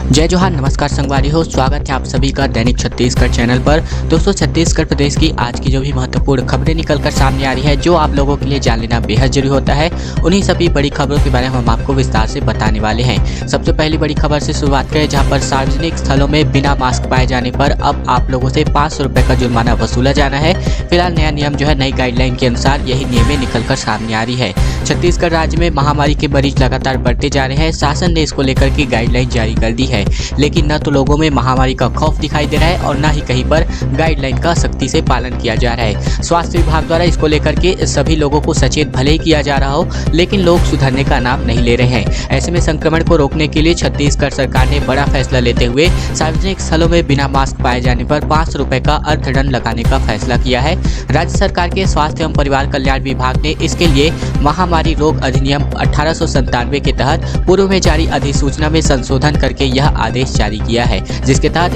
जय जोहार, नमस्कार संगवारी हो। स्वागत है आप सभी का दैनिक छत्तीसगढ़ चैनल पर। दोस्तों, छत्तीसगढ़ प्रदेश की आज की जो भी महत्वपूर्ण खबरें निकलकर सामने आ रही है, जो आप लोगों के लिए जान लेना बेहद जरूरी होता है, उन्हीं सभी बड़ी खबरों के बारे में हम आपको विस्तार से बताने वाले हैं। सबसे पहली बड़ी खबर से शुरुआत करें, जहां पर सार्वजनिक स्थलों में बिना मास्क पाए जाने पर अब आप लोगों से 500 रुपये का जुर्माना वसूला जाना है। फिलहाल नया नियम जो है नई गाइडलाइन के अनुसार यही नियमें निकलकर सामने आ रही है। छत्तीसगढ़ राज्य में महामारी के मरीज लगातार बढ़ते जा रहे हैं। शासन ने इसको लेकर के गाइडलाइन जारी कर दी है, लेकिन न तो लोगों में महामारी का खौफ दिखाई दे रहा है और न ही कहीं पर गाइडलाइन का सख्ती से पालन किया जा रहा है। स्वास्थ्य विभाग द्वारा इसको लेकर के सभी लोगों को सचेत भले ही किया जा रहा हो, लेकिन लोग सुधरने का नाम नहीं ले रहे हैं। ऐसे में संक्रमण को रोकने के लिए छत्तीसगढ़ सरकार ने बड़ा फैसला लेते हुए सार्वजनिक स्थलों में बिना मास्क पाए जाने पर 500 रुपये का अर्थदंड लगाने का फैसला किया है। राज्य सरकार के स्वास्थ्य एवं परिवार कल्याण विभाग ने इसके लिए महामारी रोग अधिनियम 1897 के तहत पूर्व में जारी अधिसूचना में संशोधन करके यह आदेश जारी किया है, जिसके तहत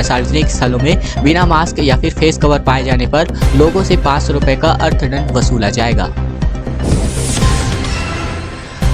सार्वजनिक स्थलों में बिना मास्क या फिर फेस कवर पाए जाने पर लोगों से 500 रुपये का अर्थदंड वसूला जाएगा।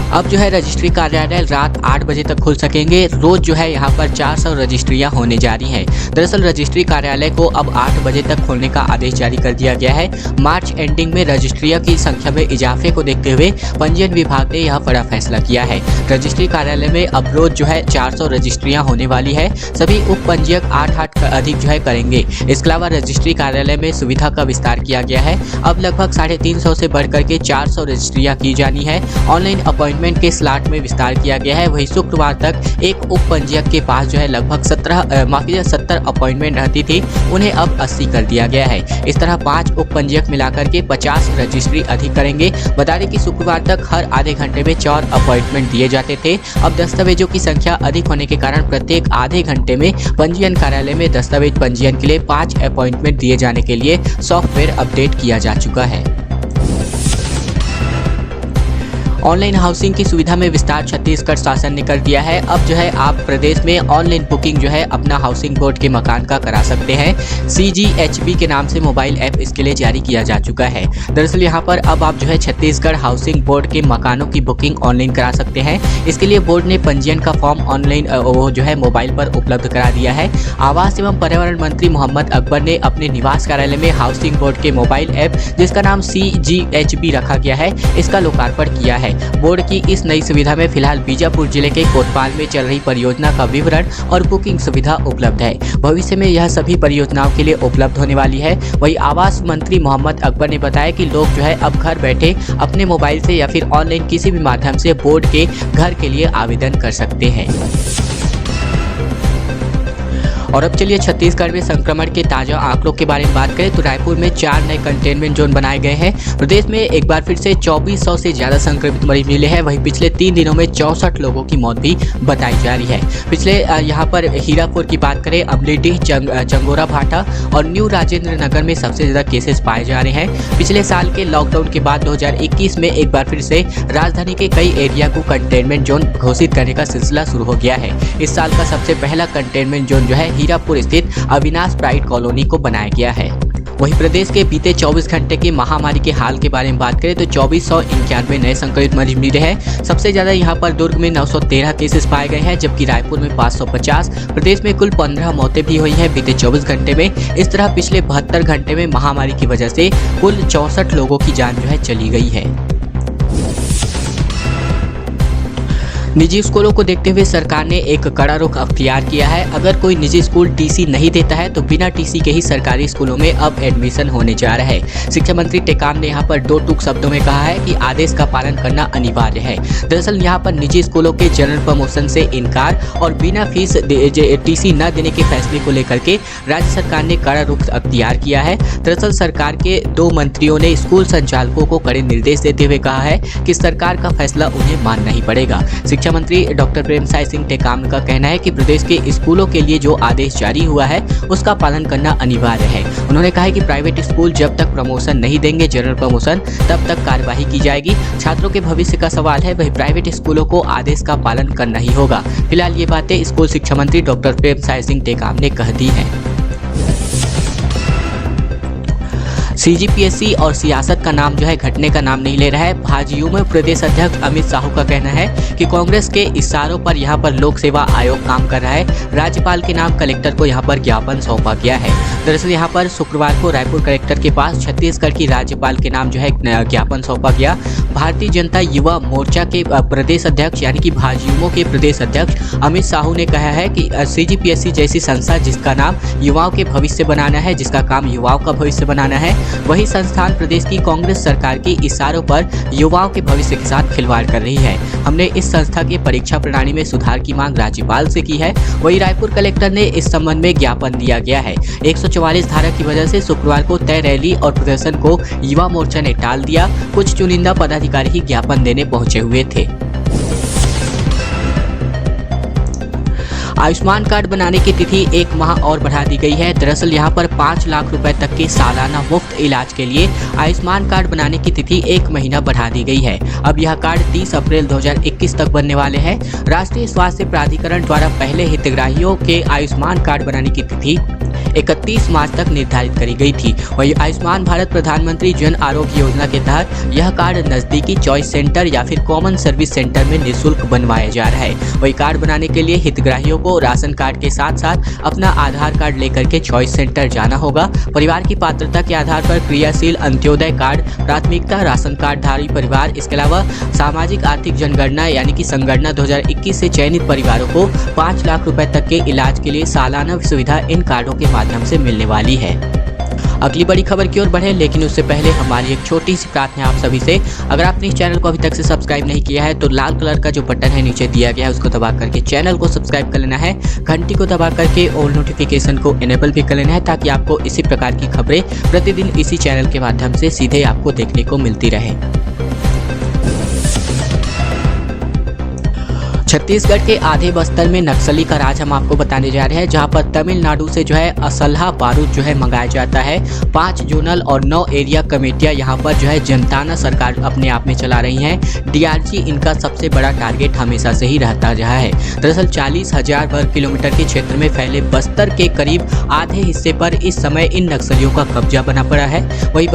अब जो है रजिस्ट्री कार्यालय रात 8 बजे तक खुल सकेंगे। रोज जो है यहाँ पर 400 रजिस्ट्रियाँ होने जा रही हैं। दरअसल रजिस्ट्री कार्यालय को अब 8 बजे तक खोलने का आदेश जारी कर दिया गया है। मार्च एंडिंग में रजिस्ट्रियाँ की संख्या में इजाफे को देखते हुए पंजीयन विभाग ने यह बड़ा फैसला किया है। रजिस्ट्री कार्यालय में अब रोज जो है 400 रजिस्ट्रियाँ होने वाली है। सभी उप पंजीयक 8 अधिक जो है करेंगे। इसके अलावा रजिस्ट्री कार्यालय में सुविधा का विस्तार किया गया है। अब लगभग 350 से बढ़कर के 400 रजिस्ट्रियाँ की जानी है। ऑनलाइन अपॉइंटमेंट के स्लॉट में विस्तार किया गया है। वही शुक्रवार तक एक उप पंजीयक के पास जो है लगभग 70 अपॉइंटमेंट रहती थी, उन्हें अब 80 कर दिया गया है। इस तरह 5 उप पंजीयक मिलाकर के 50 रजिस्ट्री अधिक करेंगे। बता दें कि शुक्रवार तक हर आधे घंटे में 4 अपॉइंटमेंट दिए जाते थे। अब दस्तावेजों की संख्या अधिक होने के कारण प्रत्येक आधे घंटे में पंजीयन कार्यालय में दस्तावेज पंजीयन के लिए 5 अपॉइंटमेंट दिए जाने के लिए सॉफ्टवेयर अपडेट किया जा चुका है। ऑनलाइन हाउसिंग की सुविधा में विस्तार छत्तीसगढ़ शासन ने कर दिया है। अब जो है आप प्रदेश में ऑनलाइन बुकिंग जो है अपना हाउसिंग बोर्ड के मकान का करा सकते हैं। CGHB के नाम से मोबाइल ऐप इसके लिए जारी किया जा चुका है। दरअसल यहाँ पर अब आप जो है छत्तीसगढ़ हाउसिंग बोर्ड के मकानों की बुकिंग ऑनलाइन करा सकते हैं। इसके लिए बोर्ड ने पंजीयन का फॉर्म ऑनलाइन वो जो है मोबाइल पर उपलब्ध करा दिया है। आवास एवं पर्यावरण मंत्री मोहम्मद अकबर ने अपने निवास कार्यालय में हाउसिंग बोर्ड के मोबाइल ऐप, जिसका नाम CGHB रखा गया है, इसका लोकार्पण किया है। बोर्ड की इस नई सुविधा में फिलहाल बीजापुर जिले के कोतवाल में चल रही परियोजना का विवरण और बुकिंग सुविधा उपलब्ध है। भविष्य में यह सभी परियोजनाओं के लिए उपलब्ध होने वाली है। वही आवास मंत्री मोहम्मद अकबर ने बताया कि लोग जो है अब घर बैठे अपने मोबाइल से या फिर ऑनलाइन किसी भी माध्यम से बोर्ड के घर के लिए आवेदन कर सकते हैं। और अब चलिए छत्तीसगढ़ में संक्रमण के ताजा आंकड़ों के बारे में बात करें तो रायपुर में 4 नए कंटेनमेंट जोन बनाए गए हैं। प्रदेश में एक बार फिर से 2400 से ज्यादा संक्रमित मरीज मिले हैं। वहीं पिछले 3 दिनों में 64 लोगों की मौत भी बताई जा रही है। पिछले यहाँ पर हीरापुर की बात करें, अमलीडीह, चंगोरा भाटा और न्यू राजेंद्र नगर में सबसे ज्यादा केसेस पाए जा रहे हैं। पिछले साल के लॉकडाउन के बाद 2021 में एक बार फिर से राजधानी के कई एरिया को कंटेनमेंट जोन घोषित करने का सिलसिला शुरू हो गया है। इस साल का सबसे पहला कंटेनमेंट जोन जो है हीरापुर स्थित अविनाश प्राइड कॉलोनी को बनाया गया है। वहीं प्रदेश के बीते 24 घंटे की महामारी के हाल के बारे में बात करें तो 2491 नए संक्रमित मरीज मिले हैं। सबसे ज्यादा यहां पर दुर्ग में 913 केसेस पाए गए हैं, जबकि रायपुर में 550। प्रदेश में कुल 15 मौतें भी हुई हैं बीते 24 घंटे में। इस तरह पिछले 72 घंटे में महामारी की वजह से कुल 64 लोगों की जान जो है चली गई है। निजी स्कूलों को देखते हुए सरकार ने एक कड़ा रुख अख्तियार किया है। अगर कोई निजी स्कूल टीसी नहीं देता है तो बिना टीसी के ही सरकारी स्कूलों में अब एडमिशन होने जा रहा है। शिक्षा मंत्री टेकाम ने यहाँ पर 2 टूक शब्दों में कहा है कि आदेश का पालन करना अनिवार्य है। दरअसल यहाँ पर निजी स्कूलों के जनरल प्रमोशन से इनकार और बिना फीस टीसी न देने के फैसले को लेकर के राज्य सरकार ने कड़ा रुख अख्तियार किया है। दरअसल सरकार के 2 मंत्रियों ने स्कूल संचालकों को कड़े निर्देश देते हुए कहा है कि सरकार का फैसला उन्हें मानना ही पड़ेगा। शिक्षा मंत्री डॉक्टर प्रेमसाय सिंह टेकाम का कहना है कि प्रदेश के स्कूलों के लिए जो आदेश जारी हुआ है उसका पालन करना अनिवार्य है। उन्होंने कहा है कि प्राइवेट स्कूल जब तक प्रमोशन नहीं देंगे जनरल प्रमोशन, तब तक कार्यवाही की जाएगी। छात्रों के भविष्य का सवाल है, वही प्राइवेट स्कूलों को आदेश का पालन करना ही होगा। फिलहाल ये बातें स्कूल शिक्षा मंत्री डॉक्टर प्रेमसाय सिंह टेकाम ने कह दी है। सीजीपीएससी और सियासत का नाम जो है घटने का नाम नहीं ले रहा है। भाजपा में प्रदेश अध्यक्ष अमित साहू का कहना है कि कांग्रेस के इशारों पर यहां पर लोक सेवा आयोग काम कर रहा है। राज्यपाल के नाम कलेक्टर को यहां पर ज्ञापन सौंपा गया है। दरअसल यहां पर शुक्रवार को रायपुर कलेक्टर के पास छत्तीसगढ़ की राज्यपाल के नाम जो है ज्ञापन सौंपा गया। भारतीय जनता युवा मोर्चा के प्रदेश अध्यक्ष यानी कि भाजयुमो के प्रदेश अध्यक्ष अमित साहू ने कहा है कि सीजीपीएससी जैसी संस्था जिसका नाम युवाओं के भविष्य बनाना है, जिसका काम युवाओं का भविष्य बनाना है, वही संस्थान प्रदेश की कांग्रेस सरकार की इशारों पर युवाओं के भविष्य के साथ खिलवाड़ कर रही है। हमने इस संस्था के परीक्षा प्रणाली में सुधार की मांग राज्यपाल से की है। वही रायपुर कलेक्टर ने इस संबंध में ज्ञापन दिया गया है। 144 धारा की वजह से शुक्रवार को तय रैली और प्रदर्शन को युवा मोर्चा ने टाल दिया। कुछ चुनिंदा पदाधिकारी ही ज्ञापन देने पहुंचे हुए थे। आयुष्मान कार्ड बनाने की तिथि 1 माह और बढ़ा दी गई है। दरअसल यहां पर 5 लाख रुपए तक के सालाना मुफ्त इलाज के लिए आयुष्मान कार्ड बनाने की तिथि 1 महीना बढ़ा दी गई है। अब यह कार्ड 30 अप्रैल 2021 तक बनने वाले हैं। राष्ट्रीय स्वास्थ्य प्राधिकरण द्वारा पहले हितग्राहियों के आयुष्मान कार्ड बनाने की तिथि 31 मार्च तक निर्धारित करी गई थी। वही आयुष्मान भारत प्रधानमंत्री जन आरोग्य योजना के तहत यह कार्ड नजदीकी चॉइस सेंटर या फिर कॉमन सर्विस सेंटर में निःशुल्क बनवाया जा रहा है। वही कार्ड बनाने के लिए हितग्राहियों को राशन कार्ड के साथ साथ अपना आधार कार्ड लेकर के चॉइस सेंटर जाना होगा। परिवार की पात्रता के आधार पर क्रियाशील अंत्योदय कार्ड, प्राथमिकता राशन कार्ड धारी परिवार, इसके अलावा सामाजिक आर्थिक जनगणना यानी कि संगणना 2021 से चयनित परिवारों को 5 लाख रुपए तक के इलाज के लिए सालाना सुविधा इन कार्डों के माध्यम से मिलने वाली है। अगली बड़ी खबर की ओर बढ़े, लेकिन उससे पहले हमारी एक छोटी सी प्रार्थना है आप सभी से। अगर आपने इस चैनल को अभी तक से सब्सक्राइब नहीं किया है तो लाल कलर का जो बटन है नीचे दिया गया है उसको दबा करके चैनल को सब्सक्राइब कर लेना है। घंटी को दबा करके ऑल नोटिफिकेशन को इनेबल भी कर लेना है ताकि आपको इसी प्रकार की खबरें प्रतिदिन इसी चैनल के माध्यम से सीधे आपको देखने को मिलती रहे। छत्तीसगढ़ के आधे बस्तर में नक्सली का राज हम आपको बताने जा रहे हैं, जहां पर तमिलनाडु से जो है असलहा बारूद जो है मंगाया जाता है। 5 जोनल और 9 एरिया कमेटियां यहां पर जो है जनताना सरकार अपने आप में चला रही हैं। डीआरजी इनका सबसे बड़ा टारगेट हमेशा से ही रहता रहा है। दरअसल 40,000 वर्ग किलोमीटर के क्षेत्र में फैले बस्तर के करीब आधे हिस्से पर इस समय इन नक्सलियों का कब्जा बना पड़ा है। वही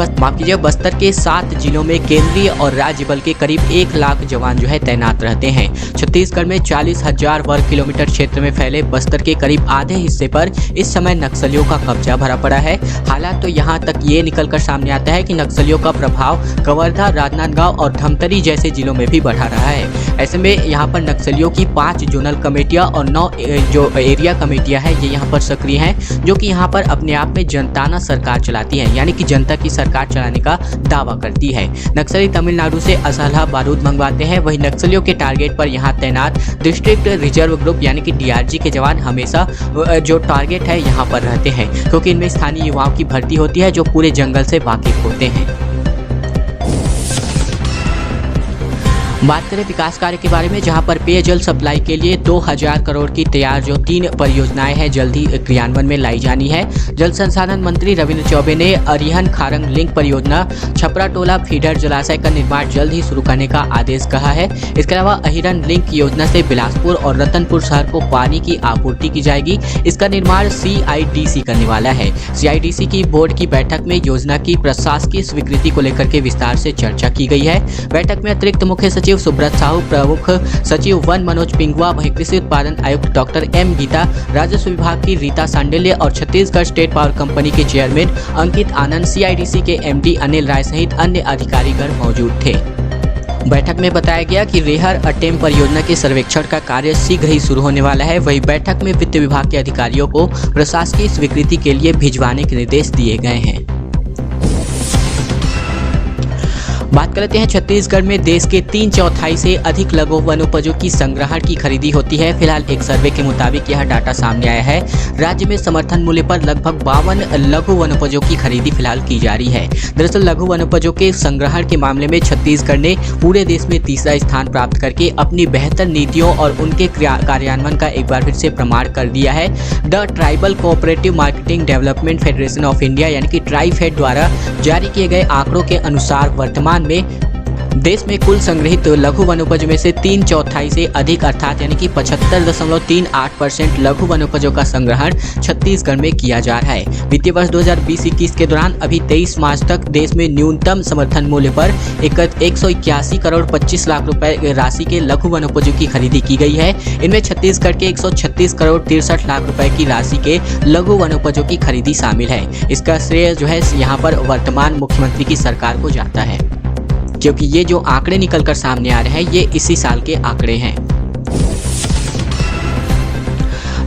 बस्तर के 7 जिलों में केंद्रीय और राज्य बल के करीब 1 लाख जवान जो है तैनात रहते हैं। छत्तीसगढ़ में 40,000 वर्ग किलोमीटर क्षेत्र में फैले बस्तर के करीब आधे हिस्से पर इस समय नक्सलियों का कब्जा भरा पड़ा है। हालात तो यहां तक ये निकलकर सामने आता है कि नक्सलियों का प्रभाव कवर्धा, राजनांदगांव और धमतरी जैसे जिलों में भी बढ़ा रहा है। ऐसे में यहां पर नक्सलियों की 5 जोनल कमेटियां और 9 जो एरिया कमेटियां हैं ये यहां पर सक्रिय हैं, जो कि यहां पर अपने आप में जनताना सरकार चलाती है, यानी कि जनता की सरकार चलाने का दावा करती है। नक्सली तमिलनाडु से असलहा बारूद मंगवाते हैं। वही नक्सलियों के टारगेट पर यहाँ तैनात डिस्ट्रिक्ट रिजर्व ग्रुप यानी कि डीआरजी के जवान हमेशा जो टारगेट है यहाँ पर रहते हैं, क्योंकि इनमें स्थानीय युवाओं की भर्ती होती है जो पूरे जंगल से वाकिफ होते हैं। बात करें विकास कार्य के बारे में, जहां पर पेयजल सप्लाई के लिए 2000 करोड़ की तैयार जो 3 परियोजनाएं हैं जल्द ही क्रियान्वयन में लाई जानी है। जल संसाधन मंत्री रविंद्र चौबे ने अरिहन खारंग लिंक परियोजना, छपरा टोला फीडर जलाशय का निर्माण जल्द ही शुरू करने का आदेश कहा है। इसके अलावा अहिरन लिंक योजना से बिलासपुर और रतनपुर शहर को पानी की आपूर्ति की जाएगी। इसका निर्माण CIDC करने वाला है। CIDC की बोर्ड की बैठक में योजना की प्रशासकीय स्वीकृति को लेकर के विस्तार से चर्चा की गई है। बैठक में अतिरिक्त मुख्य सचिव सुब्रत साहू, प्रमुख सचिव वन मनोज पिंगुआ, वहीं कृषि उत्पादन आयुक्त डॉक्टर M गीता, राजस्व विभाग की रीता सांडिल्य और छत्तीसगढ़ स्टेट पावर कंपनी के चेयरमैन अंकित आनंद, CIDC के MD अनिल राय सहित अन्य अधिकारीगण मौजूद थे। बैठक में बताया गया कि रेहर अटेम परियोजना के सर्वेक्षण का कार्य शीघ्र ही शुरू होने वाला है। वही बैठक में वित्त विभाग के अधिकारियों को प्रशासकीय स्वीकृति के लिए भिजवाने के निर्देश दिए गए हैं। बात करते हैं छत्तीसगढ़ में देश के 3/4 से अधिक लघु वनोपजों की संग्रहण की खरीदी होती है। फिलहाल एक सर्वे के मुताबिक यह डाटा सामने आया है। राज्य में समर्थन मूल्य पर लगभग 52 लघु वनोपजों की खरीदी फिलहाल की जा रही है। दरअसल लघु वनोपजों के संग्रहण के मामले में छत्तीसगढ़ ने पूरे देश में तीसरा स्थान प्राप्त करके अपनी बेहतर नीतियों और उनके कार्यान्वयन का एक बार फिर से प्रमाण कर दिया है। The tribal cooperative marketing development federation of India यानी कि ट्राइफेड द्वारा जारी किए गए आंकड़ों के अनुसार वर्तमान में देश में कुल संग्रहित लघु वनोपज में से 3/4 से अधिक अर्थात यानी कि 75.38% लघु वनोपजों का संग्रहण छत्तीसगढ़ में किया जा रहा है। वित्तीय वर्ष 2020-21 के दौरान अभी 23 मार्च तक देश में न्यूनतम समर्थन मूल्य पर 181 करोड़ 25 लाख रुपए राशि के लघु वनोपजों की खरीदी की गई है। इनमें छत्तीसगढ़ के 136 करोड़ 63 लाख रुपए की राशि के लघु वनोपजों की खरीदी शामिल है। इसका श्रेय जो है यहाँ पर वर्तमान मुख्यमंत्री की सरकार को जाता है, क्योंकि ये जो आंकड़े निकलकर सामने आ रहे हैं ये इसी साल के आंकड़े हैं।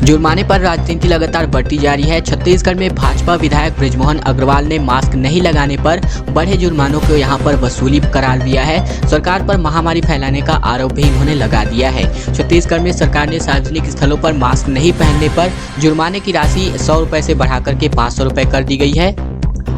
जुर्माने पर राजनीति लगातार बढ़ती जा रही है। छत्तीसगढ़ में भाजपा विधायक बृजमोहन अग्रवाल ने मास्क नहीं लगाने पर बढ़े जुर्मानों को यहां पर वसूली करार दिया है। सरकार पर महामारी फैलाने का आरोप भी इन्होंने लगा दिया है। छत्तीसगढ़ में सरकार ने सार्वजनिक स्थलों पर मास्क नहीं पहनने पर जुर्माने की राशि 100 रुपए से बढ़ाकर के 500 रुपए कर दी गई है।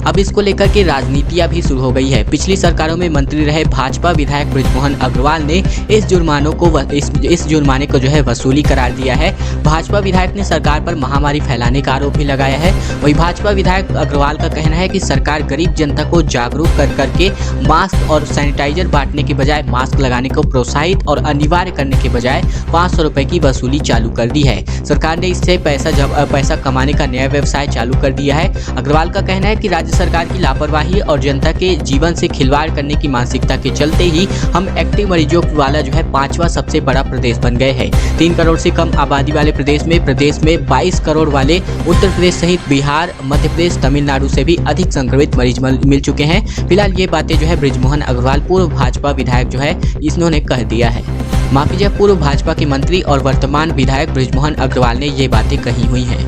अब इसको लेकर के राजनीतियां भी शुरू हो गई है। पिछली सरकारों में मंत्री रहे भाजपा विधायक बृजमोहन अग्रवाल ने इस जुर्माने को जो है वसूली करार दिया है। भाजपा विधायक ने सरकार पर महामारी फैलाने का आरोप भी लगाया है। वही भाजपा विधायक अग्रवाल का कहना है कि सरकार गरीब जनता को जागरूक कर करके मास्क और सैनिटाइजर बांटने के बजाय मास्क लगाने को प्रोत्साहित और अनिवार्य करने के बजाय 500 रुपए की वसूली चालू कर दी है। सरकार ने इससे पैसा कमाने का नया व्यवसाय चालू कर दिया है। अग्रवाल का कहना है कि राज्य सरकार की लापरवाही और जनता के जीवन से खिलवाड़ करने की मानसिकता के चलते ही हम एक्टिव मरीजों वाला जो है 5वां सबसे बड़ा प्रदेश बन गए हैं। 3 करोड़ से कम आबादी वाले प्रदेश में 22 करोड़ वाले उत्तर प्रदेश सहित बिहार, मध्य प्रदेश, तमिलनाडु से भी अधिक संक्रमित मरीज मिल चुके हैं। फिलहाल ये बातें जो है बृजमोहन अग्रवाल पूर्व भाजपा विधायक जो है इन्होंने कह दिया है। माफी चाहिए, पूर्व भाजपा के मंत्री और वर्तमान विधायक बृजमोहन अग्रवाल ने ये बातें कही हुई हैं।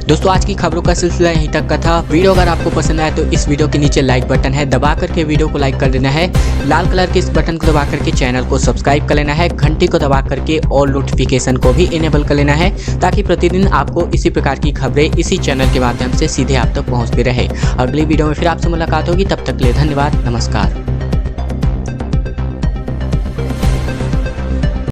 दोस्तों आज की खबरों का सिलसिला यहीं तक का था। वीडियो अगर आपको पसंद आया तो इस वीडियो के नीचे लाइक बटन है, दबा करके वीडियो को लाइक कर देना है। लाल कलर के इस बटन को दबा करके चैनल को सब्सक्राइब कर लेना है। घंटी को दबा करके ऑल नोटिफिकेशन को भी इनेबल कर लेना है, ताकि प्रतिदिन आपको इसी प्रकार की खबरें इसी चैनल के माध्यम से सीधे आप तक पहुँचती रहे। अगली वीडियो में फिर आपसे मुलाकात होगी, तब तक के लिए धन्यवाद, नमस्कार।